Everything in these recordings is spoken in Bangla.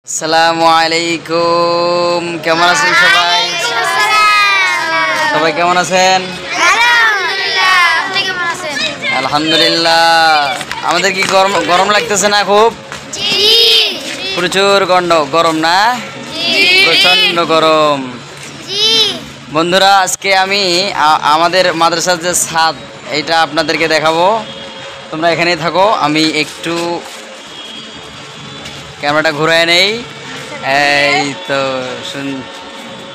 আসসালামু আলাইকুম, কেমন আছেন সবাই? সবাই কেমন আছেন? আলহামদুলিল্লাহ। আমাদের কি গরম গরম লাগতেছে না? খুব প্রচুর গরম না? প্রচন্ড গরম। বন্ধুরা, আজকে আমি আমাদের মাদ্রাসার যে ছাদ এইটা আপনাদেরকে দেখাবো। তোমরা এখানেই থাকো, আমি একটু ক্যামেরাটা ঘুরায় নেই। এই তো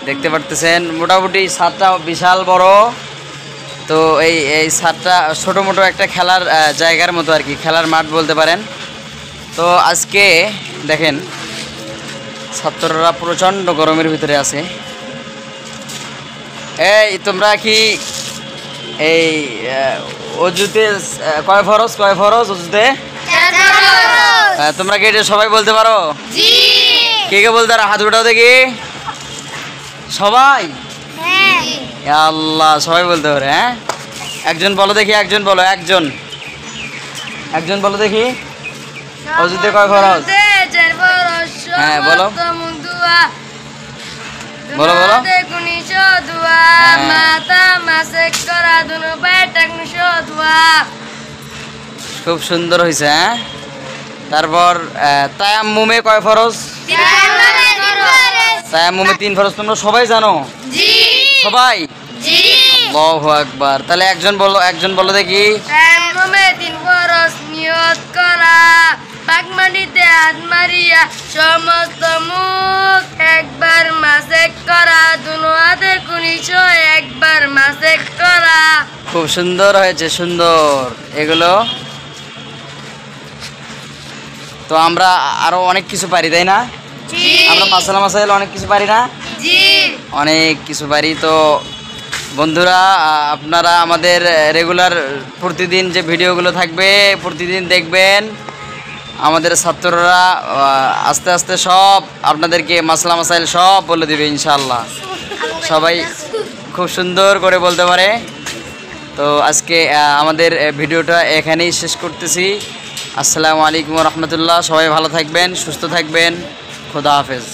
দেখতে পারতেছেন, মোটামুটি ছাদটা বিশাল বড়। তো এই ছাদটা ছোটো মোটো একটা খেলার জায়গার মতো আর কি, খেলার মাঠ বলতে পারেন। তো আজকে দেখেন ছাত্ররা প্রচণ্ড গরমের ভিতরে আছে। এই তোমরা কি এই অজুতে কয় ফরজ অজুতে? তোমরা কি এটা সবাই বলতে পারো? কে কে বলতে পারো? হাত উঠাও দেখি। সবাই? আল্লাহ, সবাই বলতে পারে। হ্যাঁ, একজন বলো দেখি, একজন বলো, একজন বলো দেখি। অজুতে কয় ফরজ? হ্যাঁ বলো বলো বলো। খুব সুন্দর হয়েছে। হ্যাঁ, তারপর তায়াম্মুমে কয় ফরজ? তায়াম্মুমে 3 ফরজ। তোমরা সবাই জানো? সবাই? আল্লাহু আকবার। তাহলে একজন বলো দেখি। তায়াম্মুমে 3 ফরজ নিয়ত করা, পাক মাটিতে হাত মারিয়া সমস্ত মুখ একবার মাসেক করা, দুনো হাতের কুনি ছয় একবার মাসেক করা। খুব সুন্দর হয়েছে, সুন্দর। এগুলো তো আমরা আরো অনেক কিছু পারি, তাই না? আমরা মাসাইল অনেক কিছু পারি না? অনেক কিছু পারি। তো বন্ধুরা, আপনারা আমাদের রেগুলার প্রতিদিন যে ভিডিওগুলো থাকবে প্রতিদিন দেখবেন। আমাদের ছাত্ররা আস্তে আস্তে সব আপনাদেরকে মাসাইল সব বলে দেবে ইনশাআল্লাহ। সবাই খুব সুন্দর করে বলতে পারে। তো আজকে আমাদের ভিডিওটা এখানেই শেষ করতেছি। আসসালামু আলাইকুম রহমতুল্লাহ। সবাই ভালো থাকবেন, সুস্থ থাকবেন। খোদা হাফেজ।